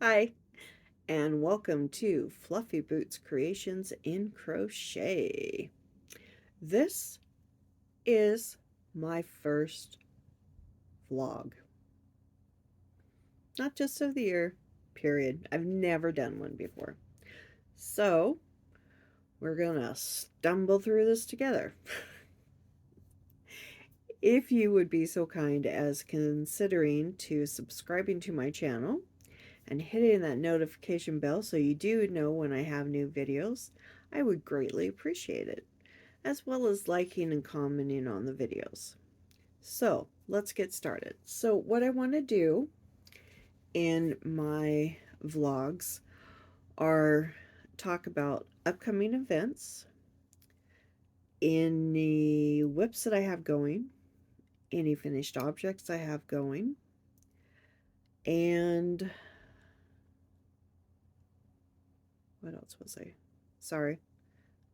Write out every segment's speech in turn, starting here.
Hi, and welcome to Fluffy Boots Creations in Crochet. This is my first vlog, not just of the year, period. I've never done one before. So, we're gonna stumble through this together. If you would be so kind as considering to subscribing to my channel and hitting that notification bell so you do know when I have new videos, I would greatly appreciate it, as well as liking and commenting on the videos. So let's get started. So what I want to do in my vlogs are talk about upcoming events, any whips that I have going, any finished objects I have going, and what else was I? Sorry,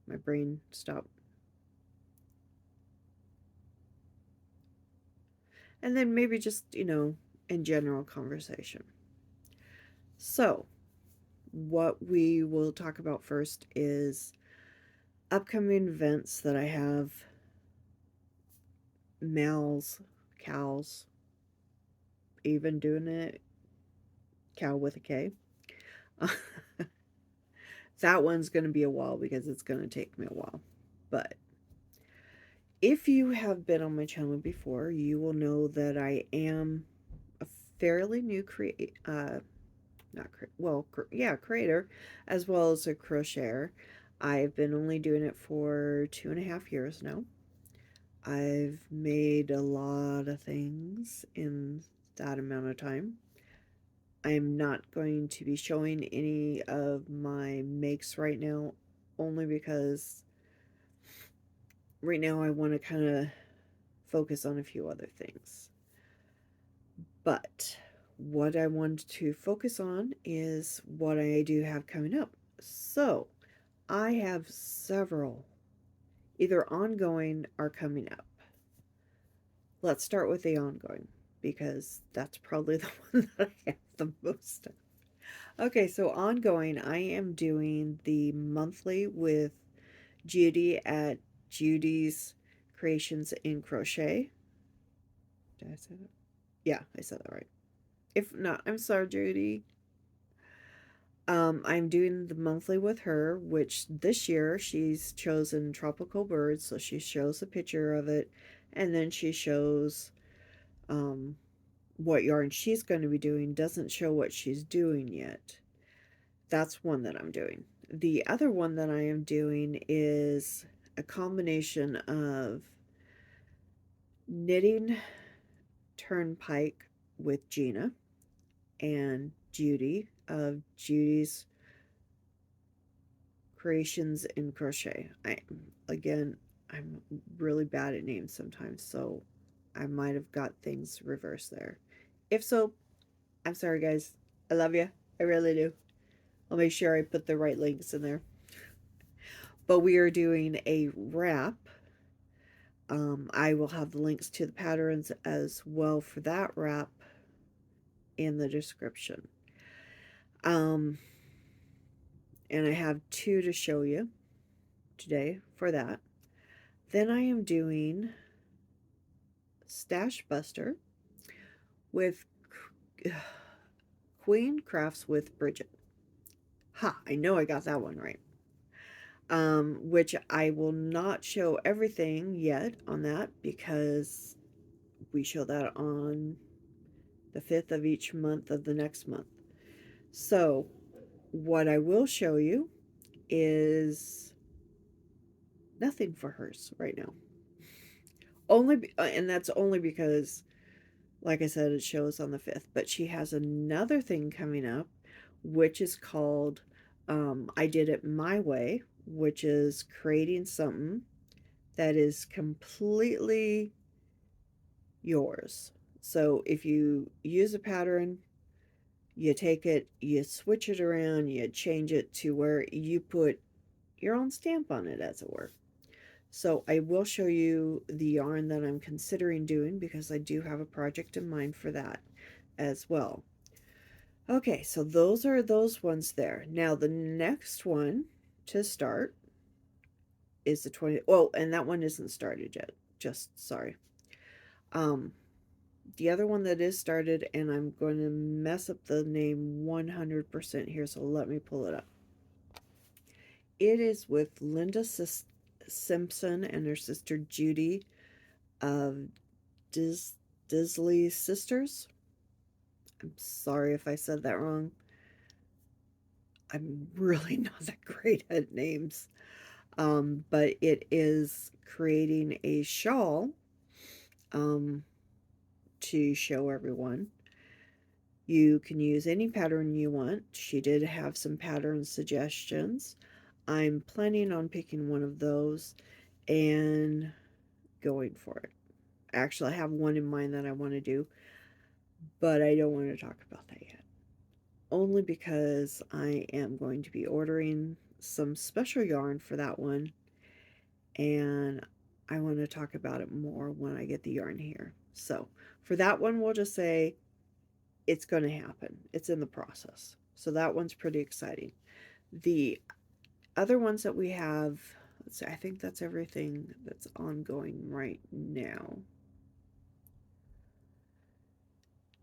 my brain stopped. And then maybe just, in general conversation. So, what we will talk about first is upcoming events that I have, males, cows, even doing it, cow with a K. That one's going to be a while because it's going to take me a while. But if you have been on my channel before, you will know that I am a fairly new creator, as well as a crocheter. I've been only doing it for 2.5 years now. I've made a lot of things in that amount of time. I'm not going to be showing any of my makes right now, only because right now I want to kind of focus on a few other things. But what I want to focus on is what I do have coming up. So I have several, either ongoing or coming up. Let's start with the ongoing, because that's probably the one that I have the most of. Okay, so ongoing, I am doing the monthly with Judy at Judy's Creations in Crochet. Did I say that? Yeah, I said that right. If not, I'm sorry, Judy. I'm doing the monthly with her, which this year she's chosen tropical birds, so she shows a picture of it, and then she shows um, what yarn she's going to be doing. Doesn't show what she's doing yet. That's one that I'm doing. The other one that I am doing is a combination of knitting Turnpike with Gina and Judy of Judy's Creations in Crochet. Again, I'm really bad at names sometimes, so I might have got things reversed there. If so, I'm sorry, guys. I love you. I really do. I'll make sure I put the right links in there. But we are doing a wrap. I will have the links to the patterns as well for that wrap in the description. Um, and I have two to show you today for that. Then I am doing Stash Buster with Queen Crafts with Bridget. Ha, I know I got that one right. Which I will not show everything yet on that, because we show that on the 5th of each month of the next month. So what I will show you is nothing for hers right now. And that's only because, like I said, it shows on the 5th. But she has another thing coming up, which is called I Did It My Way, which is creating something that is completely yours. So if you use a pattern, you take it, you switch it around, you change it to where you put your own stamp on it, as it were. So I will show you the yarn that I'm considering doing, because I do have a project in mind for that as well. Okay, so those are those ones there. Now the next one to start is the 20. Oh, and that one isn't started yet. Just sorry. Um, the other one that is started, and I'm going to mess up the name 100% here, so let me pull it up. It is with Linda Simpson and her sister Judy of Dis- Disley Sisters. I'm sorry if I said that wrong. I'm really not that great at names. But it is creating a shawl um, to show everyone. You can use any pattern you want. She did have some pattern suggestions. I'm planning on picking one of those and going for it. Actually, I have one in mind that I want to do, but I don't want to talk about that yet. Only because I am going to be ordering some special yarn for that one, and I want to talk about it more when I get the yarn here. So, for that one, we'll just say it's going to happen. It's in the process. So, that one's pretty exciting. The other ones that we have, let's see, I think that's everything that's ongoing right now.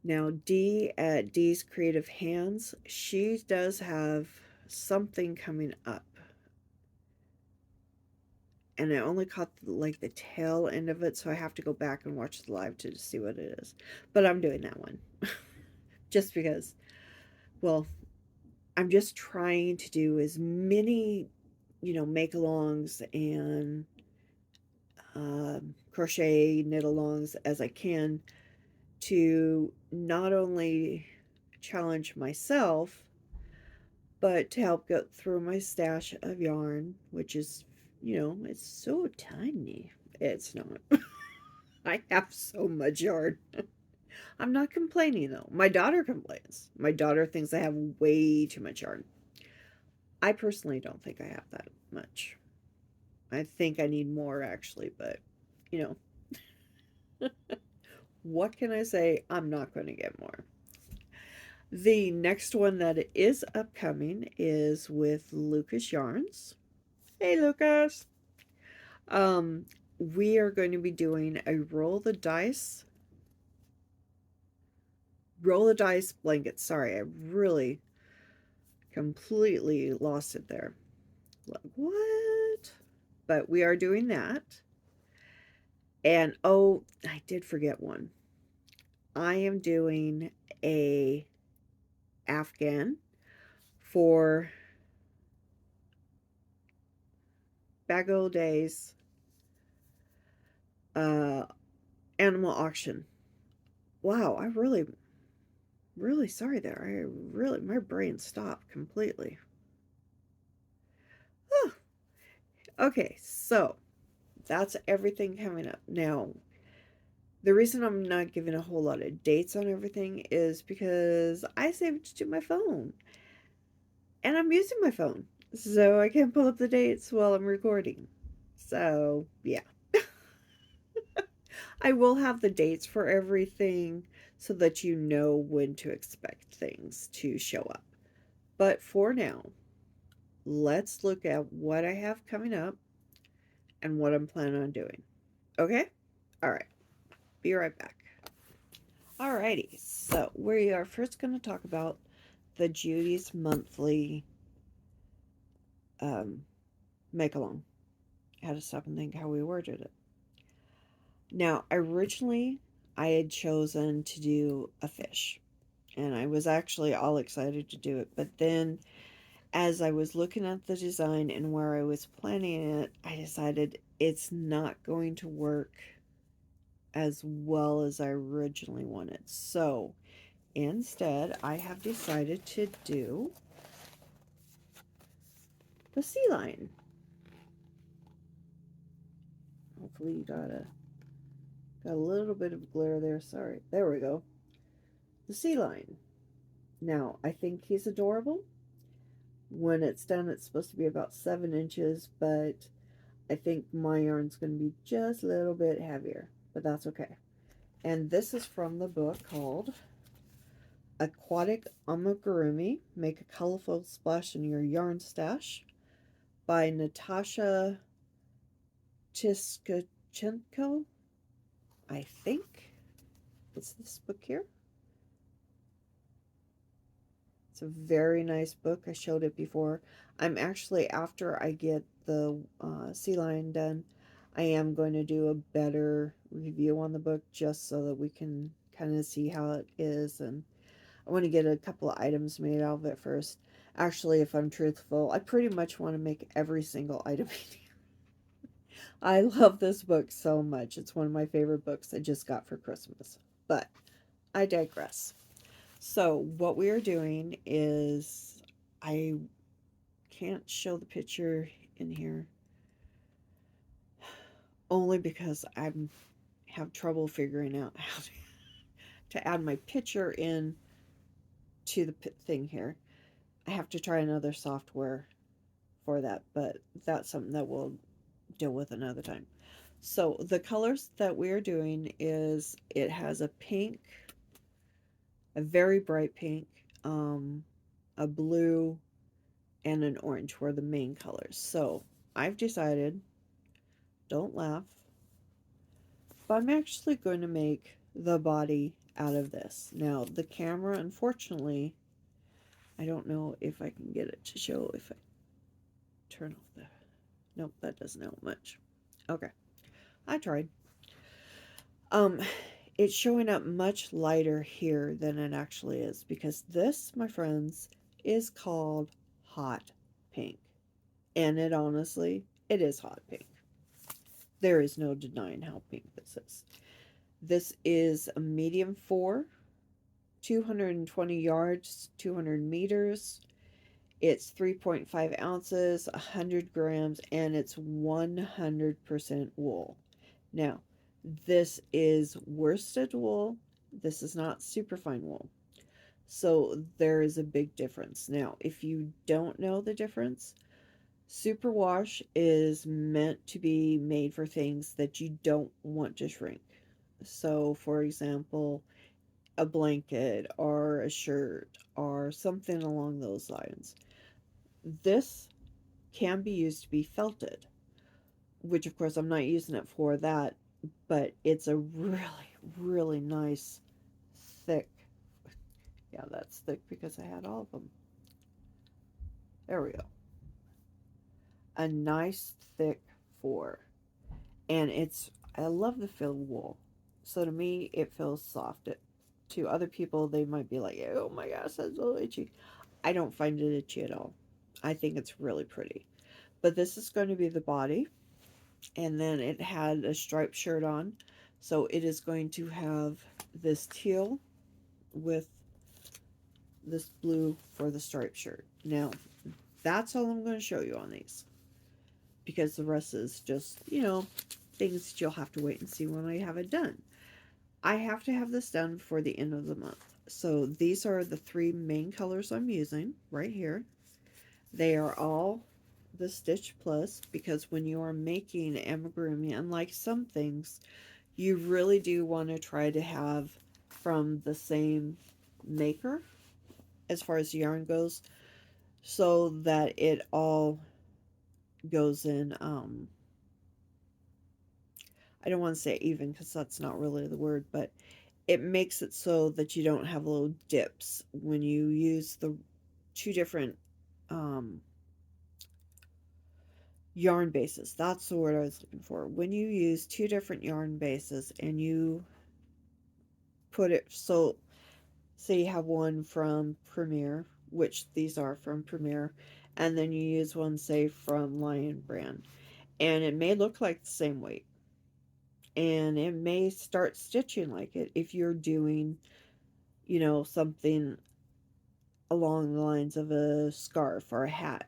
Now, Dee at Dee's Creative Hands, she does have something coming up. And I only caught like the tail end of it, so I have to go back and watch the live to see what it is. But I'm doing that one. Just because, well, I'm just trying to do as many, make alongs and crochet knit alongs as I can to not only challenge myself, but to help get through my stash of yarn, which is, it's so tiny. It's not. I have so much yarn. I'm not complaining though. My daughter complains. My daughter thinks I have way too much yarn. I personally don't think I have that much. I think I need more actually, but you know, what can I say? I'm not going to get more. The next one that is upcoming is with Lucas Yarns. Hey, Lucas. Um, we are going to be doing a roll the dice blanket. Sorry, I really completely lost it there. Like, what? But we are doing that. And oh, I did forget one. I am doing a Afghan for Bago Days uh animal auction. Wow, I really sorry there. My brain stopped completely. Oh, okay, so that's everything coming up. Now, the reason I'm not giving a whole lot of dates on everything is because I saved it to my phone. And I'm using my phone. So I can't pull up the dates while I'm recording. So, yeah. I will have the dates for everything so that you know when to expect things to show up. But for now, let's look at what I have coming up and what I'm planning on doing. Okay? All right. Be right back. Alrighty. So, we are first going to talk about the Judy's monthly um, make along. I had to stop and think how we worded it. Now, originally, I had chosen to do a fish, and I was actually all excited to do it. But then, as I was looking at the design and where I was planning it, I decided it's not going to work as well as I originally wanted. So, instead, I have decided to do the sea lion. Hopefully, you got a little bit of glare there. Sorry. There we go. The sea lion. Now, I think he's adorable. When it's done, it's supposed to be about 7 inches, but I think my yarn's going to be just a little bit heavier, but that's okay. And this is from the book called Aquatic Amigurumi, Make a Colorful Splash in Your Yarn Stash by Natasha Tiskachenko, I think. It's this book here. It's a very nice book. I showed it before. I'm actually, after I get the sea lion done, I am going to do a better review on the book just so that we can kind of see how it is. And I want to get a couple of items made out of it first. Actually, if I'm truthful, I pretty much want to make every single item. I love this book so much. It's one of my favorite books I just got for Christmas. But I digress. So, what we are doing is, I can't show the picture in here only because I have trouble figuring out how to add my picture in to the thing here. I have to try another software for that, but that's something that we'll deal with another time. So the colors that we're doing is, it has a pink, a very bright pink, a blue, and an orange were the main colors. So I've decided, don't laugh, but I'm actually going to make the body out of this. Now the camera, unfortunately, I don't know if I can get it to show if I turn off the, nope, that doesn't help much. Okay, I tried. Um, it's showing up much lighter here than it actually is, because this, my friends, is called hot pink. And it honestly, it is hot pink. There is no denying how pink this is. This is a medium 4, 220 yards, 200 meters. It's 3.5 ounces, 100 grams, and it's 100% wool. Now, this is worsted wool. This is not superfine wool. So there is a big difference. Now, if you don't know the difference, superwash is meant to be made for things that you don't want to shrink. So, for example, a blanket or a shirt or something along those lines. This can be used to be felted, which of course I'm not using it for that, but it's a really, really nice, thick, yeah, that's thick because I had all of them. There we go. A nice, thick 4. And it's, I love the feel of wool. So to me, it feels soft. To other people, they might be like, oh my gosh, that's so itchy. I don't find it itchy at all. I think it's really pretty. But this is going to be the body. And then it had a striped shirt on. So it is going to have this teal with this blue for the striped shirt. Now, that's all I'm going to show you on these, because the rest is just, things that you'll have to wait and see when I have it done. I have to have this done before the end of the month. So these are the 3 main colors I'm using right here. They are all the Stitch Plus, because when you are making amigurumi, unlike some things, you really do want to try to have from the same maker as far as yarn goes, so that it all goes in, I don't want to say even because that's not really the word, but it makes it so that you don't have little dips when you use the 2 different um, yarn bases. That's the word I was looking for. When you use 2 different yarn bases and you put it, so say you have one from Premier, which these are from Premier, and then you use one, say, from Lion Brand, and it may look like the same weight, and it may start stitching like it if you're doing, something along the lines of a scarf or a hat.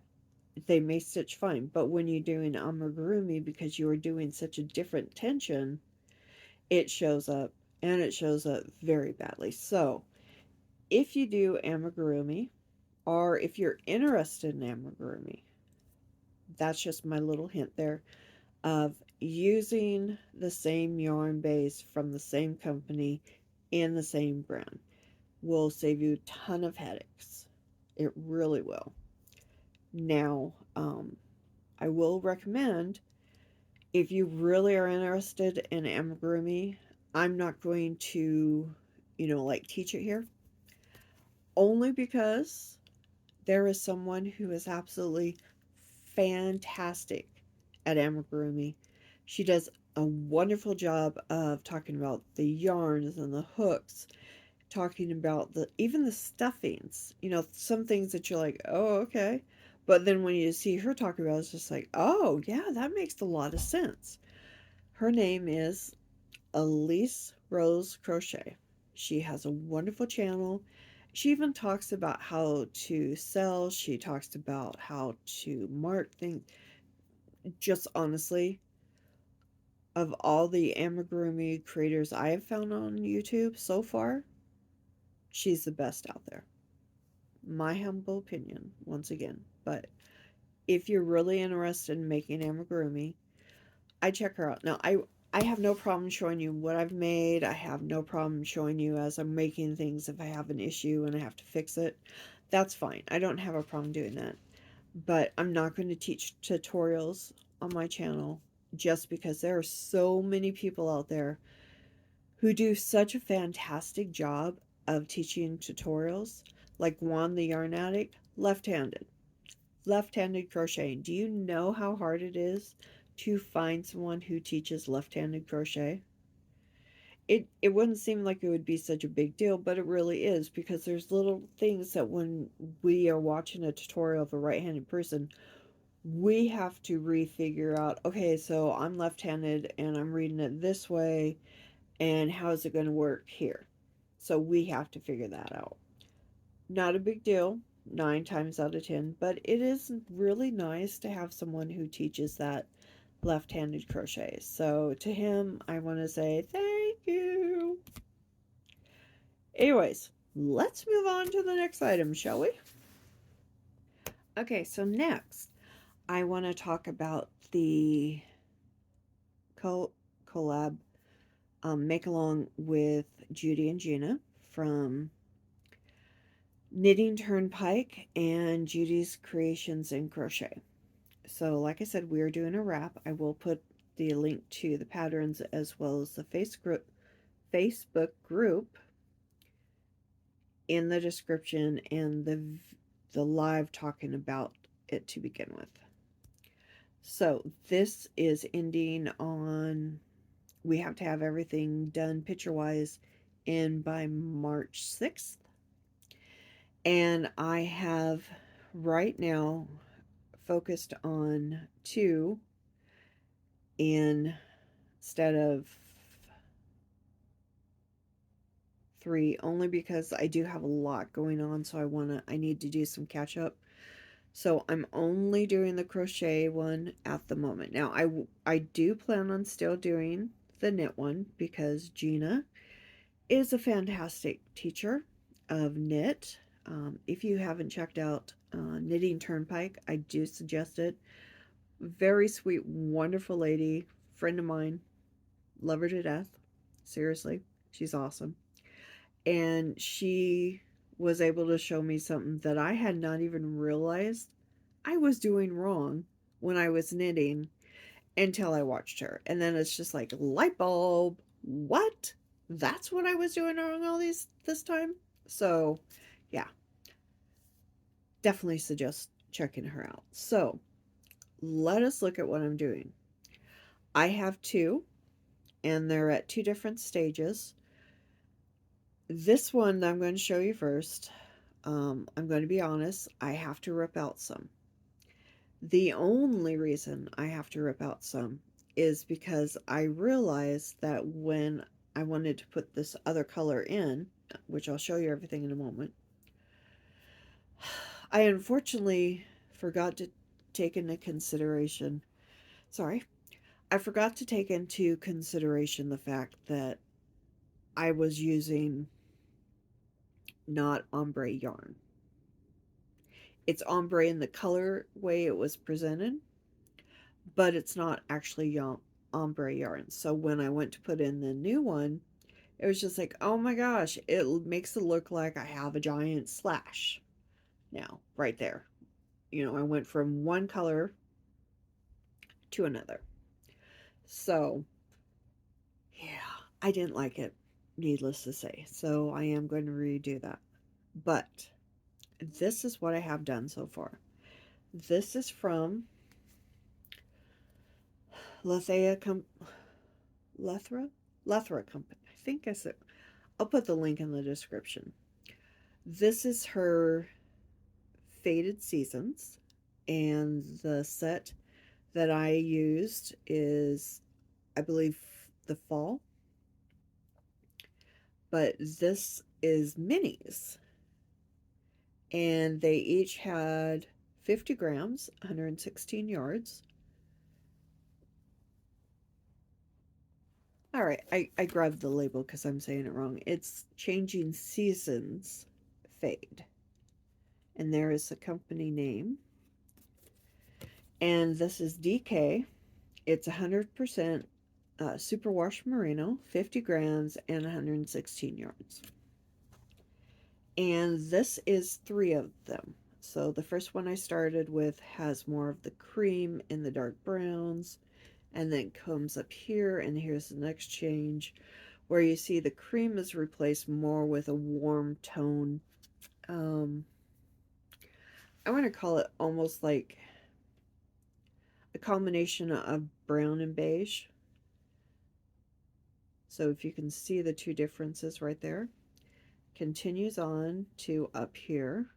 They may stitch fine, but when you're doing amigurumi, because you are doing such a different tension, it shows up, and it shows up very badly. So if you do amigurumi, or if you're interested in amigurumi, that's just my little hint there of using the same yarn base from the same company and the same brand. will save you a ton of headaches. It really will. Now, I will recommend if you really are interested in amigurumi, I'm not going to, like teach it here, only because there is someone who is absolutely fantastic at amigurumi. She does a wonderful job of talking about the yarns and the hooks, talking about the even the stuffings. Some things that you're like, oh, okay. But then when you see her talk about it, it's just like, oh, yeah, that makes a lot of sense. Her name is Elise Rose Crochet. She has a wonderful channel. She even talks about how to sell. She talks about how to mark things. Just honestly, of all the amigurumi creators I have found on YouTube so far, she's the best out there. My humble opinion, once again. But if you're really interested in making amigurumi, I check her out. Now, I have no problem showing you what I've made. I have no problem showing you as I'm making things if I have an issue and I have to fix it. That's fine. I don't have a problem doing that. But I'm not going to teach tutorials on my channel just because there are so many people out there who do such a fantastic job of teaching tutorials. Like Juan the Yarn Addict, left-handed crocheting. Do you know how hard it is to find someone who teaches left-handed crochet? It wouldn't seem like it would be such a big deal, but it really is because there's little things that when we are watching a tutorial of a right-handed person, we have to refigure out, okay, so I'm left-handed and I'm reading it this way, and how is it going to work here? So we have to figure that out. Not a big deal, 9 times out of 10, but it is really nice to have someone who teaches that left-handed crochet. So to him, I want to say thank you. Anyways, let's move on to the next item, shall we? Okay, so next, I want to talk about the collab make along with Judy and Gina from Knitting Turnpike and Judy's Creations in Crochet. So, like I said, we are doing a wrap. I will put the link to the patterns as well as the Facebook group in the description and the live talking about it to begin with. So, this is ending on, we have to have everything done picture wise in by March 6th. And I have right now focused on 2 instead of 3, only because I do have a lot going on, so I need to do some catch up. So I'm only doing the crochet one at the moment. Now I do plan on still doing the knit one because Gina is a fantastic teacher of knit. If you haven't checked out Knitting Turnpike, I do suggest it. Very sweet, wonderful lady, friend of mine, love her to death. Seriously, she's awesome. And she was able to show me something that I had not even realized I was doing wrong when I was knitting until I watched her. And then it's just like light bulb. What? That's what I was doing wrong all this time? So, yeah, definitely suggest checking her out. So, let us look at what I'm doing. I have 2 and they're at 2 different stages. This one I'm going to show you first. I'm going to be honest, I have to rip out some. The only reason I have to rip out some is because I realized that when I wanted to put this other color in, which I'll show you everything in a moment, I unfortunately forgot to take into consideration, sorry, I forgot to take into consideration the fact that I was using not ombre yarn. It's ombre in the color way it was presented, but it's not actually ombre yarn. So when I went to put in the new one, It was just like, oh my gosh, it makes it look like I have a giant slash now, right there. I went from one color to another. So, yeah, I didn't like it, needless to say. So, I am going to redo that. But this is what I have done so far. This is from Lethea Lethra? Lethra Company. I think I said. I'll put the link in the description. This is her Faded Seasons, and the set that I used is, I believe, the fall, but this is minis, and they each had 50 grams, 116 yards. All right, I grabbed the label because I'm saying it wrong. It's Changing Seasons Fade, and there is the company name. And this is DK. It's 100% superwash merino, 50 grams, and 116 yards. And this is 3 of them. So the first one I started with has more of the cream and the dark browns, and then comes up here, and here's the next change where you see the cream is replaced more with a warm tone. Um, I want to call it almost like a combination of brown and beige. So if you can see the two differences right there, continues on to up here,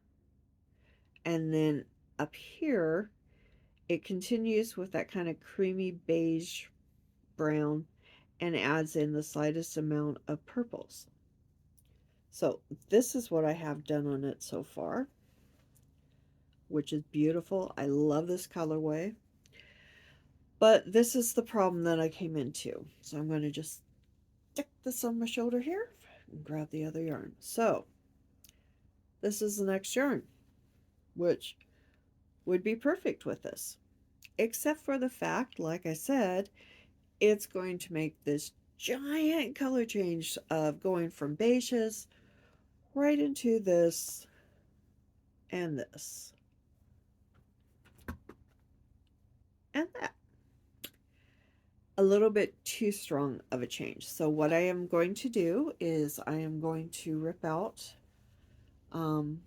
and then up here it continues with that kind of creamy beige brown and adds in the slightest amount of purples. So this is what I have done on it so far, which is beautiful. I love this colorway, but this is the problem that I came into. So I'm going to just stick this on my shoulder here and grab the other yarn. So this is the next yarn, which would be perfect with this, except for the fact, like I said, it's going to make this giant color change of going from beiges right into this and this and that. A little bit too strong of a change. So what I am going to do is I am going to rip out um,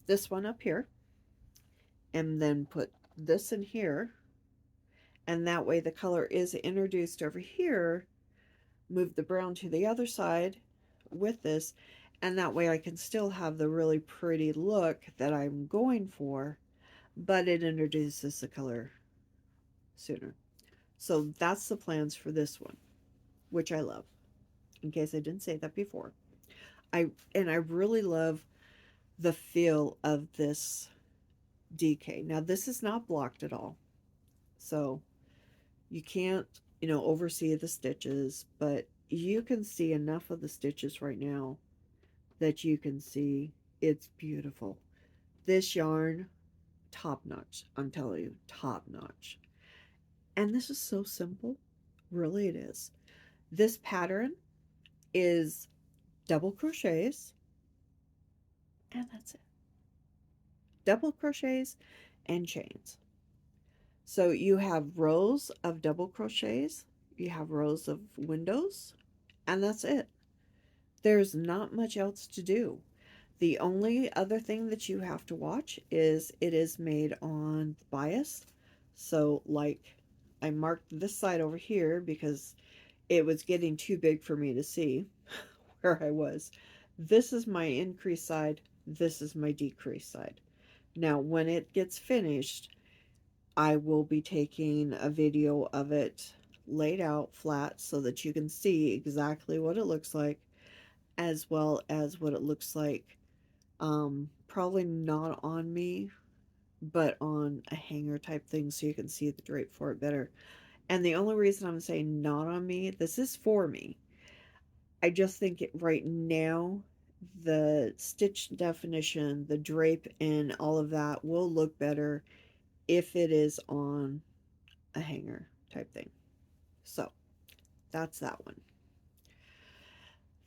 this one up here and then put this in here, and that way the color is introduced over here. Move the brown to the other side with this, and that way I can still have the really pretty look that I'm going for, but it introduces the color sooner. So that's the plans for this one, which I love, in case I didn't say that before. I really love the feel of this DK. Now this is not blocked at all, so you can't, oversee the stitches, but you can see enough of the stitches right now that you can see it's beautiful. This yarn, top notch. I'm telling you, top notch. And this is so simple. Really, it is. This pattern is double crochets, and that's it. Double crochets and chains. So you have rows of double crochets, you have rows of windows, and that's it. There's not much else to do. The only other thing that you have to watch is it is made on bias. So like I marked this side over here because it was getting too big for me to see where I was. This is my increase side. This is my decrease side. Now when it gets finished, I will be taking a video of it laid out flat so that you can see exactly what it looks like, as well as what it looks like, probably not on me, but on a hanger type thing so you can see the drape for it better. And the only reason I'm saying not on me, this is for me. I just think it right now, the stitch definition, the drape, and all of that will look better if it is on a hanger type thing. So that's that one.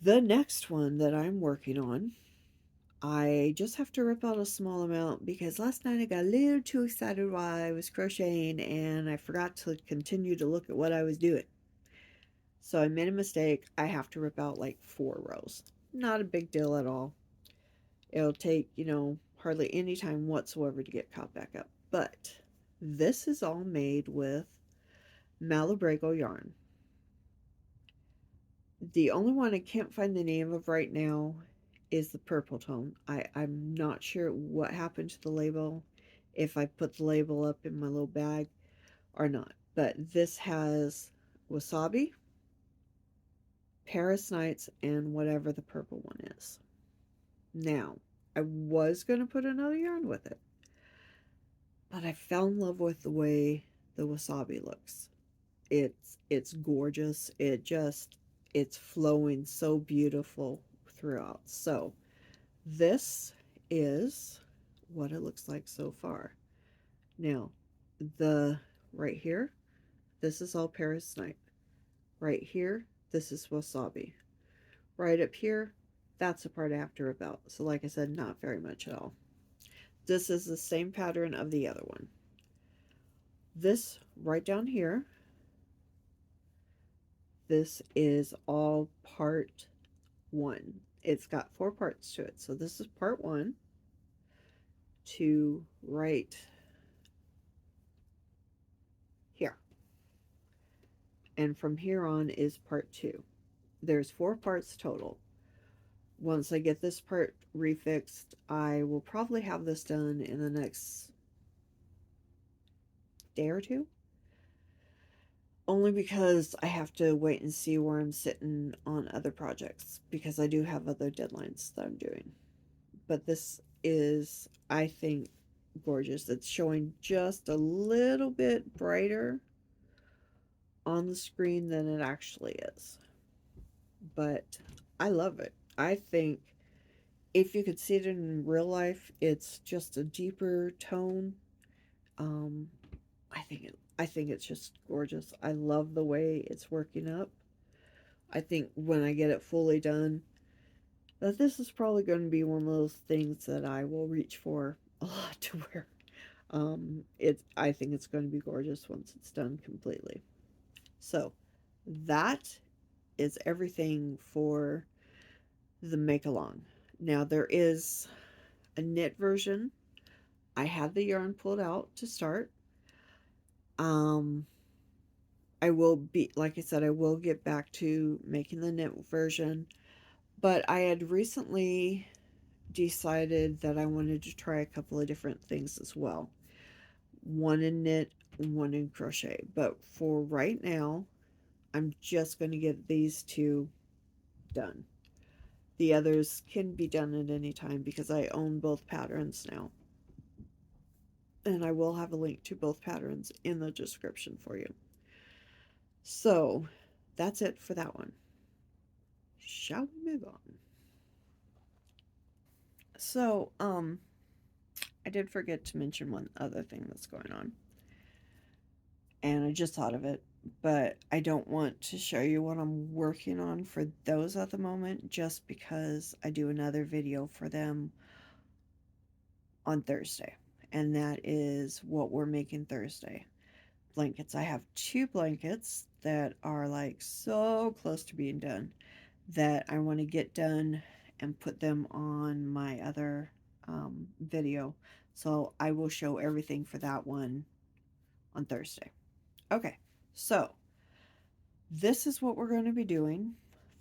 The next one that I'm working on, I just have to rip out a small amount because last night I got a little too excited while I was crocheting and I forgot to continue to look at what I was doing. So I made a mistake. I have to rip out like 4 rows. Not a big deal at all. It'll take, hardly any time whatsoever to get caught back up. But this is all made with Malabrigo yarn. The only one I can't find the name of right now is the purple tone. I'm not sure what happened to the label, if I put the label up in my little bag or not. But this has wasabi, Paris Nights, and whatever the purple one is. Now, I was going to put another yarn with it, but I fell in love with the way the wasabi looks. It's gorgeous. It's flowing so beautiful throughout. So, this is what it looks like so far. Now, the right here, this is all Paris Night. Right here, this is wasabi. Right up here, that's the part I have to rip out. So like I said, not very much at all. This is the same pattern of the other one. This right down here, this is all part one. It's got 4 parts to it. So this is part one to right here. And from here on is part two. There's 4 parts total. Once I get this part refixed, I will probably have this done in the next day or two. Only because I have to wait and see where I'm sitting on other projects because I do have other deadlines that I'm doing. But this is, I think, gorgeous. It's showing just a little bit brighter on the screen than it actually is. But I love it. I think if you could see it in real life, it's just a deeper tone. Um, I think it's just gorgeous. I love the way it's working up. I think when I get it fully done, that this is probably going to be one of those things that I will reach for a lot to wear. I think it's going to be gorgeous once it's done completely. So that is everything for the make along. Now there is a knit version. I had the yarn pulled out to start. Um, I will be, like I said, I will get back to making the knit version. But I had recently decided that I wanted to try a couple of different things as well. One in knit, one in crochet. But for right now, I'm just going to get these two done. The others can be done at any time because I own both patterns now. And I will have a link to both patterns in the description for you. So that's it for that one. Shall we move on? So, I did forget to mention one other thing that's going on. And I just thought of it, but I don't want to show you what I'm working on for those at the moment just because I do another video for them on Thursday. And that is what we're making Thursday. Blankets. I have 2 blankets that are like so close to being done that I want to get done and put them on my other video. So I will show everything for that one on Thursday. Okay, so this is what we're going to be doing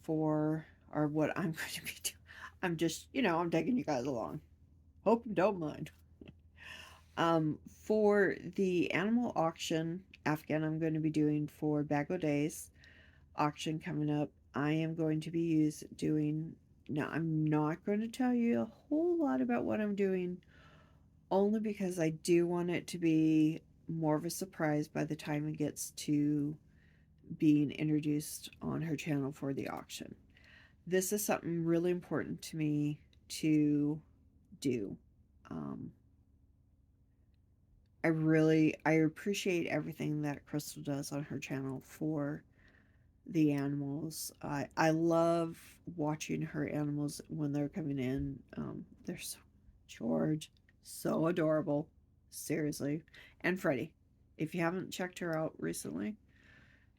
for, or what I'm going to be doing. I'm just, I'm taking you guys along. Hope you don't mind. For the animal auction Afghan I'm going to be doing for Bago Days auction coming up, I am going to be doing. Now, I'm not going to tell you a whole lot about what I'm doing, only because I do want it to be more of a surprise by the time it gets to being introduced on her channel for the auction. This is something really important to me to do. Um, I appreciate everything that Crystal does on her channel for the animals. I love watching her animals when they're coming in. They're so George, so adorable. Seriously. And Freddie. If you haven't checked her out recently,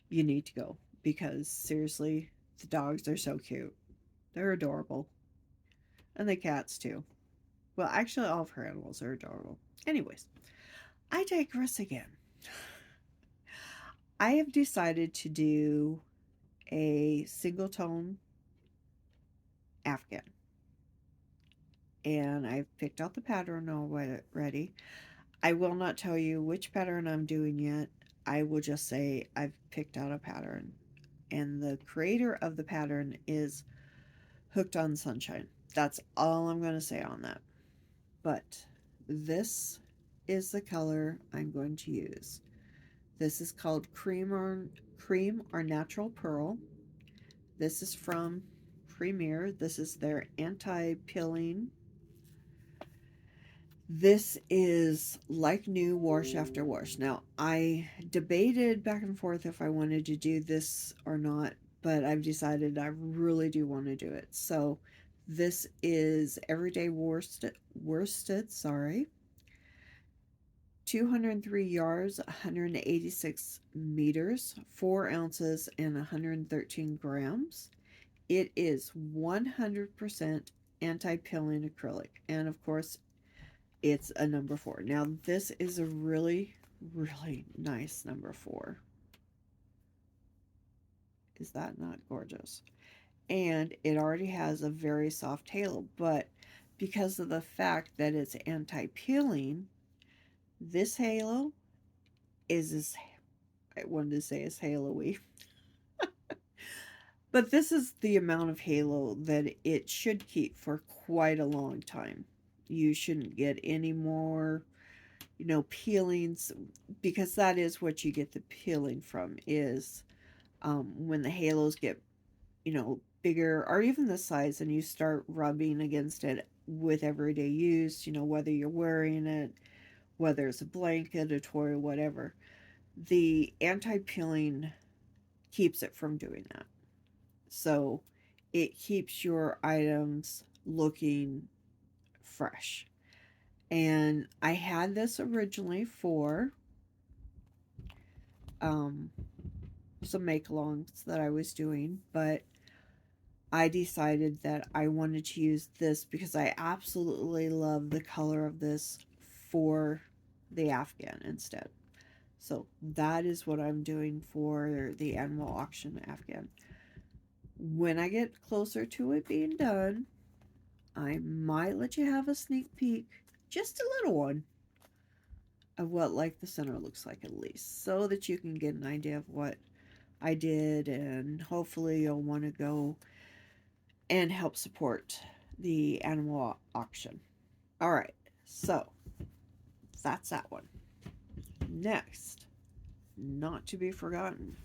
you need to go because seriously, the dogs are so cute. They're adorable. And the cats too. Well, actually all of her animals are adorable. Anyways, I digress again. I have decided to do a single tone Afghan. And I've picked out the pattern already. I will not tell you which pattern I'm doing yet. I will just say I've picked out a pattern. And the creator of the pattern is Hooked on Sunshine. That's all I'm going to say on that. But this is the color I'm going to use. This is called Cream or Natural Pearl. This is from Premier. This is their anti-pilling. This is like new, wash after wash. Now, I debated back and forth if I wanted to do this or not, but I've decided I really do want to do it. So, this is Everyday Worsted, sorry. 203 yards, 186 meters, 4 ounces, and 113 grams. It is 100% anti-pilling acrylic. And of course, it's a number 4. Now, this is a really, really nice number 4. Is that not gorgeous? And it already has a very soft halo, but because of the fact that it's anti-peeling, this halo is as, I wanted to say as halo-y, but this is the amount of halo that it should keep for quite a long time. You shouldn't get any more, peelings, because that is what you get the peeling from is when the halos get, bigger or even the size and you start rubbing against it with everyday use, whether you're wearing it, whether it's a blanket, a toy, whatever. The anti-peeling keeps it from doing that. So it keeps your items looking fresh. And I had this originally for um, some make alongs that I was doing, but I decided that I wanted to use this because I absolutely love the color of this for the Afghan instead. So that is what I'm doing for the animal auction Afghan. When I get closer to it being done, I might let you have a sneak peek, just a little one, of what like the center looks like at least, so that you can get an idea of what I did, and hopefully you'll want to go and help support the animal auction. All right, so that's that one. Next, not to be forgotten.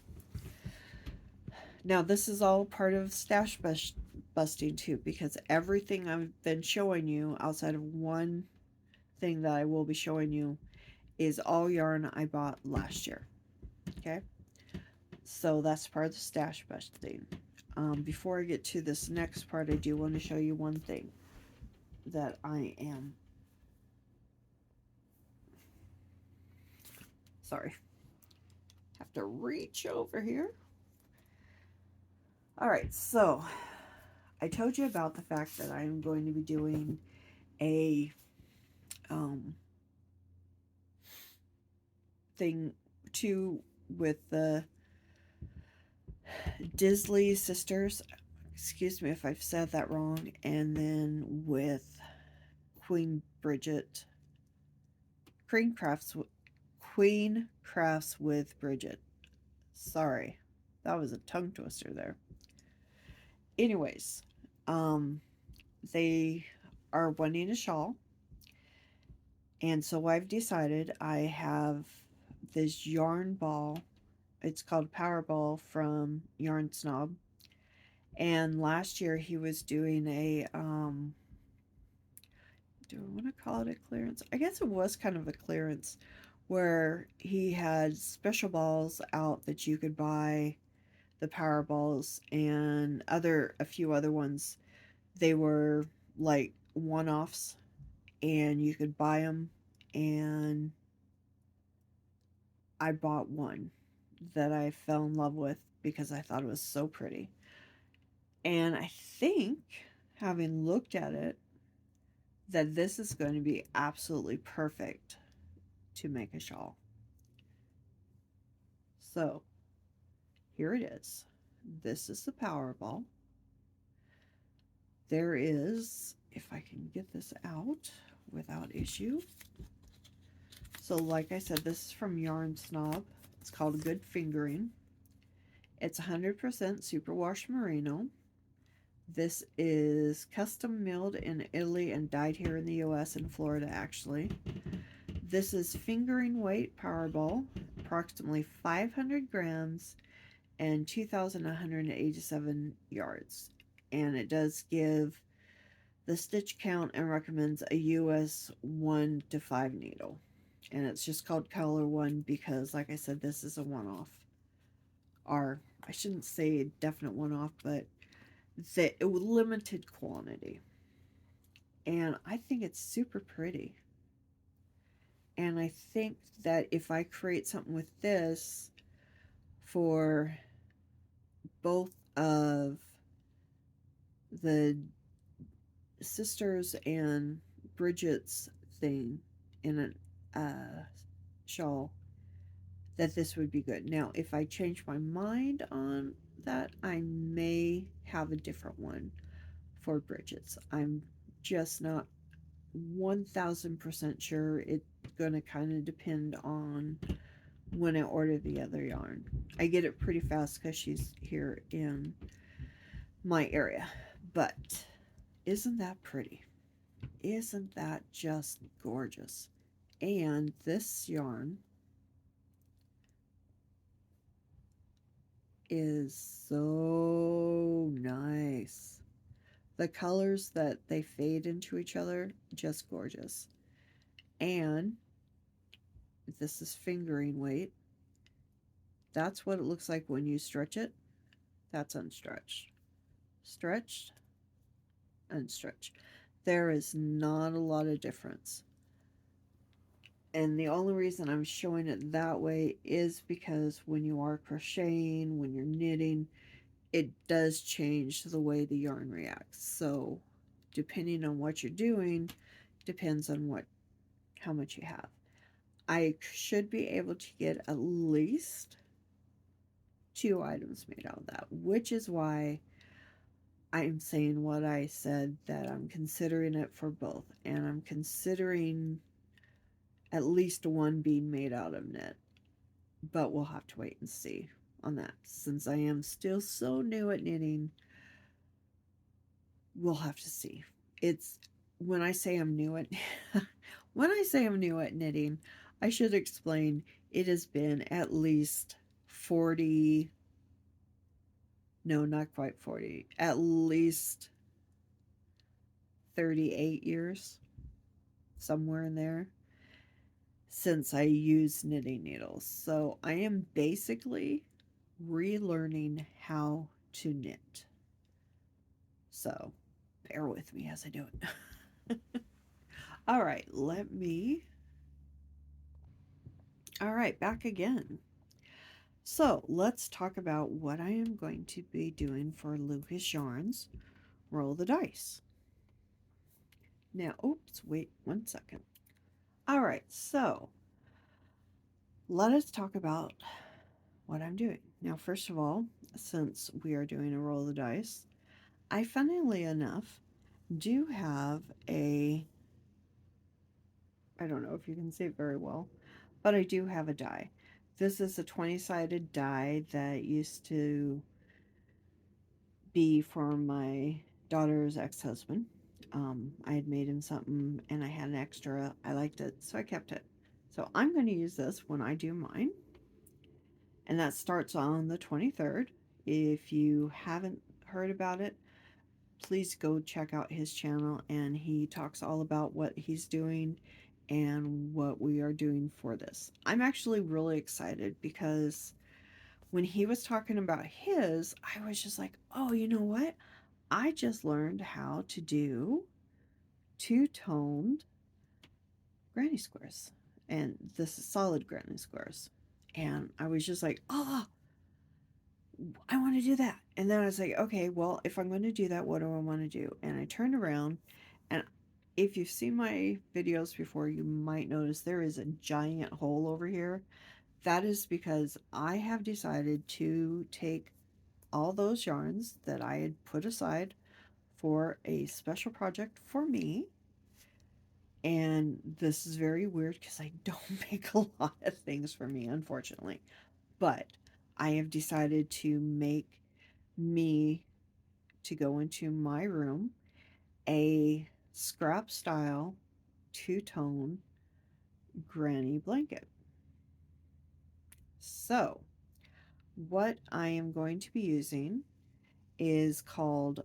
Now, this is all part of busting too, because everything I've been showing you outside of one thing that I will be showing you is all yarn I bought last year. Okay, so that's part of the stash busting. Before I get to this next part, I do want to show you one thing that I am. Sorry. Have to reach over here. All right, so I told you about the fact that I am going to be doing a um, thing too with the Disley sisters. Excuse me if I've said that wrong. And then with Queen Bridget, Queen Crafts, Queen Crafts with Bridget. Sorry, that was a tongue twister there. Anyways, um, they are wanting a shawl, and so I've decided I have this yarn ball. It's called Powerball from Yarn Snob. And last year he was doing a do I want to call it a clearance? I guess it was kind of a clearance where he had special balls out that you could buy the Powerballs and a few other ones. They were like one-offs, and you could buy them. And I bought one that I fell in love with because I thought it was so pretty. And I think, having looked at it, that this is going to be absolutely perfect to make a shawl. So here it is. This is the Powerball. There is, if I can get this out without issue. So, like I said, this is from Yarn Snob. It's called Good Fingering. It's 100% superwash merino. This is custom milled in Italy and dyed here in the US and Florida, actually. This is fingering weight Powerball, approximately 500 grams and 2,187 yards. And it does give the stitch count and recommends a US 1 to 5 needle. And it's just called Color 1 because, like I said, this is a one off. Or, I shouldn't say definite one off, but it was limited quantity. And I think it's super pretty. And I think that if I create something with this for both of the sisters and Bridget's thing in a shawl, that this would be good. Now, if I change my mind on that, I may have a different one for Bridget's. I'm just not 1000% sure. It's going to kind of depend on when I order the other yarn. I get it pretty fast because she's here in my area. But isn't that pretty? Isn't that just gorgeous? And this yarn is so nice. The colors that they fade into each other, just gorgeous. And this is fingering weight. That's what it looks like when you stretch it. That's unstretched. Stretched, unstretched. There is not a lot of difference. And the only reason I'm showing it that way is because when you are crocheting, when you're knitting, it does change the way the yarn reacts. So depending on what you're doing, depends on how much you have. I should be able to get at least 2 items made out of that, which is why I'm saying what I said, that I'm considering it for both. And I'm considering at least one being made out of knit. But we'll have to wait and see on that. Since I am still so new at knitting, we'll have to see. It's when I say I'm new at when I say I'm new at knitting, I should explain it has been at least 40, no, not quite 40, at least 38 years, somewhere in there, since I use knitting needles. So I am basically relearning how to knit. So bear with me as I do it. All right, all right, back again. So let's talk about what I am going to be doing for Lucas Yarns Roll the Dice. Now, oops, wait 1 second. All right, so let us talk about what I'm doing. Now, first of all, since we are doing a roll the dice, I funnily enough do have I don't know if you can see it very well, but I do have a die. This is a 20-sided die that used to be for my daughter's ex-husband. I had made him something and I had an extra. I liked it, so I kept it. So I'm going to use this when I do mine. And that starts on the 23rd. If you haven't heard about it, please go check out his channel, and he talks all about what he's doing and what we are doing for this. I'm actually really excited because when he was talking about his, I was just like, oh, you know what? I just learned how to do two-toned granny squares. And this is solid granny squares. And I was just like, oh, I want to do that. And then I was like, okay, well, if I'm going to do that, what do I want to do? And I turned around, and if you've seen my videos before, you might notice there is a giant hole over here. That is because I have decided to take all those yarns that I had put aside for a special project for me. And this is very weird because I don't make a lot of things for me, unfortunately. But I have decided to make me to go into my room a scrap style two-tone granny blanket. So, what I am going to be using is called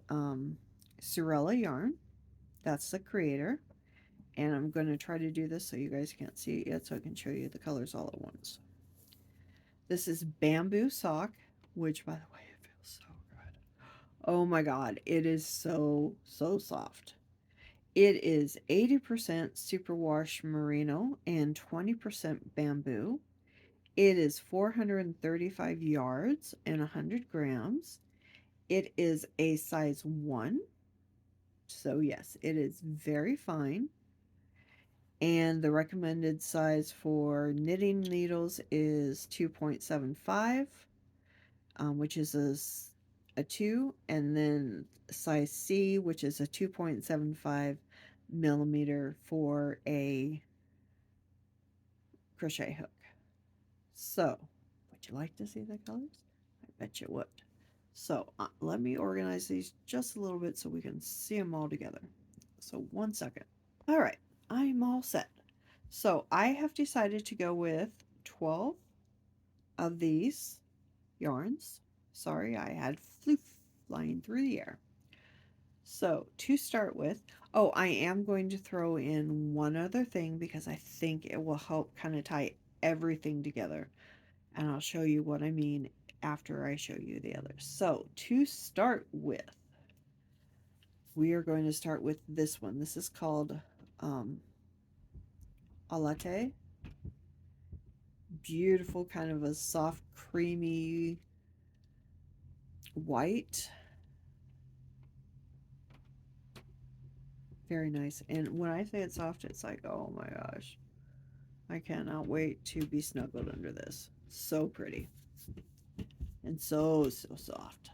Sorella yarn. That's the creator. And I'm going to try to do this so you guys can't see it yet, so I can show you the colors all at once. This is bamboo sock, which, by the way, it feels so good. Oh my god, it is so, so soft. It is 80% superwash merino and 20% bamboo. It is 435 yards and 100 grams. It is a size 1. So, yes, it is very fine. And the recommended size for knitting needles is 2.75, which is a 2, and then size C, which is a 2.75 millimeter for a crochet hook. So, would you like to see the colors? I bet you would. So, let me organize these just a little bit so we can see them all together. So, 1 second. All right, I'm all set. So, I have decided to go with 12 of these yarns. Sorry, I had floof flying through the air. So, to start with, oh, I am going to throw in one other thing because I think it will help kind of tie everything together. And I'll show you what I mean after I show you the others. So, to start with, we are going to start with this one. This is called um, a latte. Beautiful, kind of a soft, creamy white. Very nice. And when I say it's soft, it's like, oh my gosh. I cannot wait to be snuggled under this. So pretty. And so, so soft.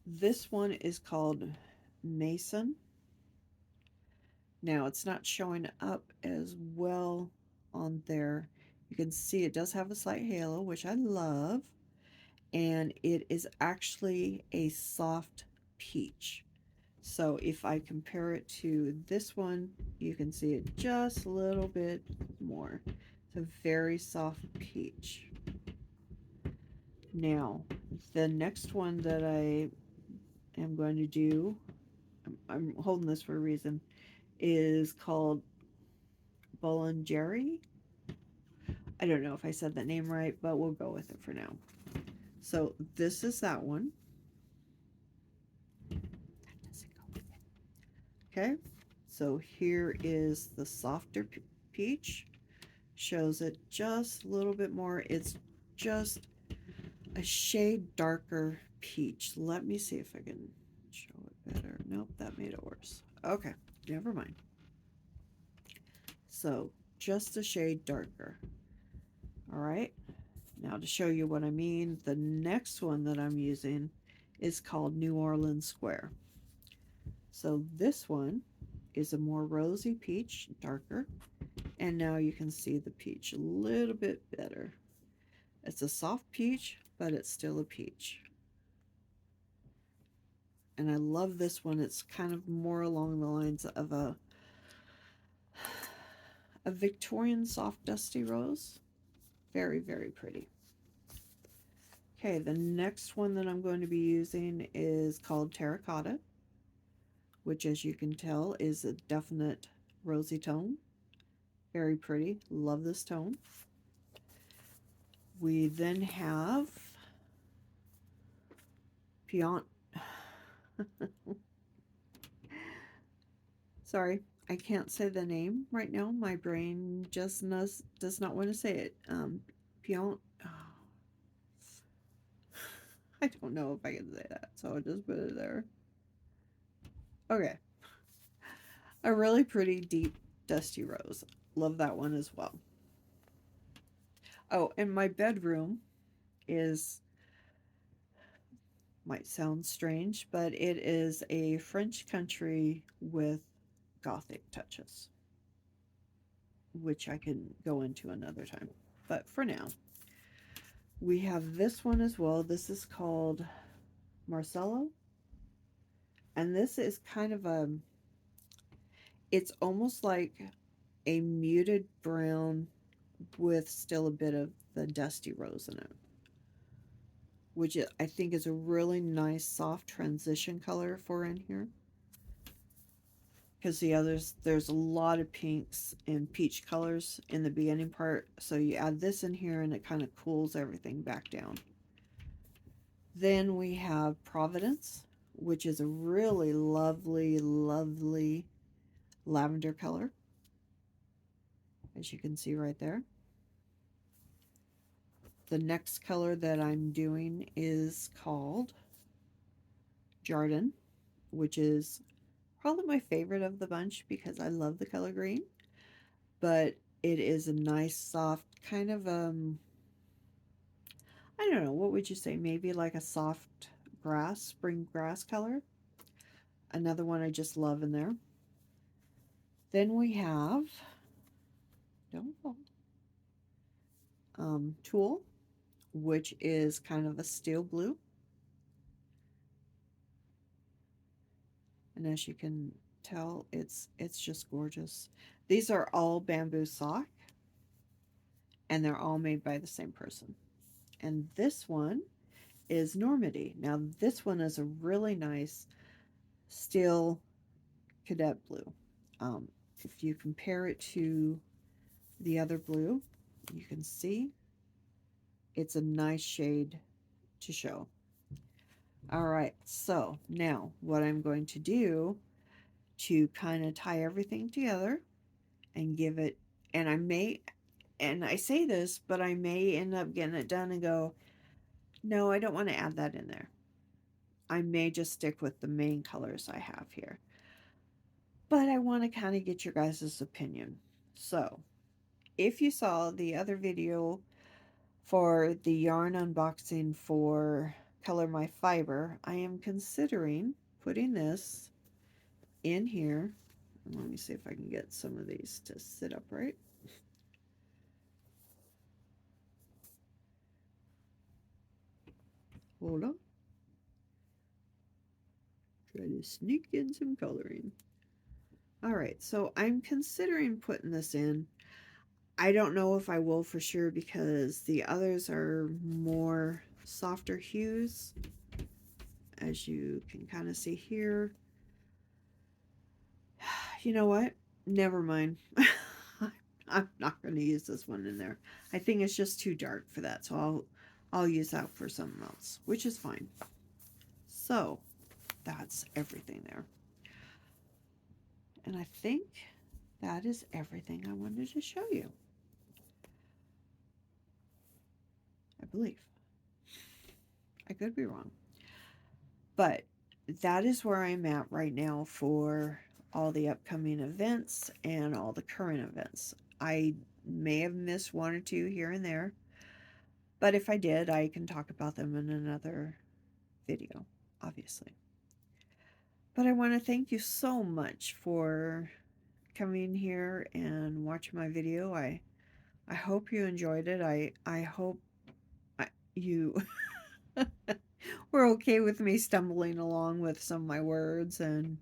This one is called Mason. Now, it's not showing up as well on there. You can see it does have a slight halo, which I love. And it is actually a soft peach. So if I compare it to this one, you can see it just a little bit more. It's a very soft peach. Now, the next one that I am going to do, I'm holding this for a reason, is called Bollinger. I don't know if I said that name right, but we'll go with it for now. So this is that one. That doesn't go with it. Okay, so here is the softer peach. Shows it just a little bit more. It's just a shade darker peach. Let me see if I can show it better. Nope, that made it worse. Okay, never mind. So just a shade darker. All right, now to show you what I mean, the next one that I'm using is called New Orleans Square. So this one is a more rosy peach, darker, and now you can see the peach a little bit better. It's a soft peach, but it's still a peach. And I love this one. It's kind of more along the lines of a Victorian soft dusty rose. Very, very pretty. Okay, the next one that I'm going to be using is called Terracotta, which, as you can tell, is a definite rosy tone. Very pretty. Love this tone. We then have Piant. Sorry, I can't say the name right now. My brain just does not want to say it. Piant. Oh, I don't know if I can say that, so I'll just put it there. Okay. A really pretty deep dusty rose. Love that one as well. Oh, and my bedroom is, might sound strange, but it is a French country with Gothic touches, which I can go into another time. But for now, we have this one as well. This is called Marcello. And this is kind of it's almost like a muted brown with still a bit of the dusty rose in it, which I think is a really nice soft transition color for in here. Because the others, there's a lot of pinks and peach colors in the beginning part, so you add this in here and it kind of cools everything back down. Then we have Providence, which is a really lovely, lovely lavender color, as you can see right there. The next color that I'm doing is called Jardin, which is probably my favorite of the bunch because I love the color green, but it is a nice soft kind of I don't know, what would you say, maybe like a soft grass, spring grass color. Another one I just love in there. Then we have, don't know, Tulle, which is kind of a steel blue. And as you can tell, it's just gorgeous. These are all bamboo sock, and they're all made by the same person. And this one is Normandy. Now this one is a really nice steel cadet blue. If you compare it to the other blue, you can see it's a nice shade to show. All right, so now what I'm going to do to kind of tie everything together and give it, and I may, and I say this, but I may end up getting it done and go, no, I don't want to add that in there. I may just stick with the main colors I have here. But I want to kind of get your guys' opinion. So, if you saw the other video for the yarn unboxing for Color My Fiber, I am considering putting this in here. Let me see if I can get some of these to sit upright. Hold on. Try to sneak in some coloring. All right, so I'm considering putting this in. I don't know if I will for sure because the others are more softer hues, as you can kind of see here. You know what? Never mind. I'm not going to use this one in there. I think it's just too dark for that, so I'll use that for something else, which is fine. So that's everything there. And I think that is everything I wanted to show you. I believe. I could be wrong. But that is where I'm at right now for all the upcoming events and all the current events. I may have missed one or two here and there, but if I did, I can talk about them in another video, obviously. But I want to thank you so much for coming here and watching my video. I hope you enjoyed it. I hope you were okay with me stumbling along with some of my words and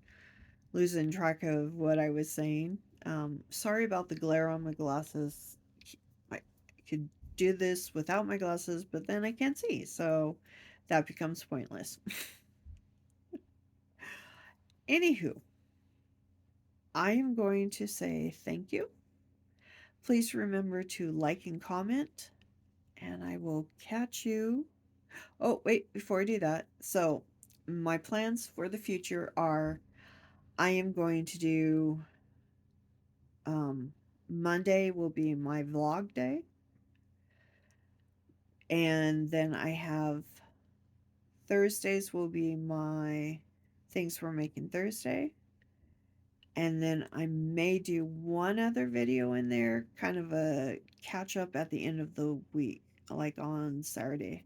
losing track of what I was saying. Sorry about the glare on my glasses. I could do this without my glasses, but then I can't see, so that becomes pointless. Anywho, I am going to say thank you. Please remember to like and comment, and I will catch you. Oh, wait, before I do that. So, my plans for the future are I am going to do um Monday will be my vlog day, and then I have Thursdays will be my things for making Thursday. And then I may do one other video in there, kind of a catch up at the end of the week, like on Saturday,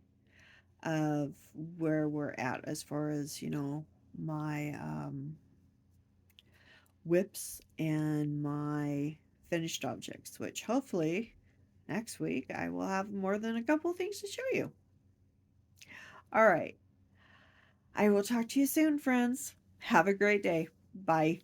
of where we're at as far as, my whips and my finished objects, which hopefully next week I will have more than a couple things to show you. All right. I will talk to you soon, friends. Have a great day. Bye.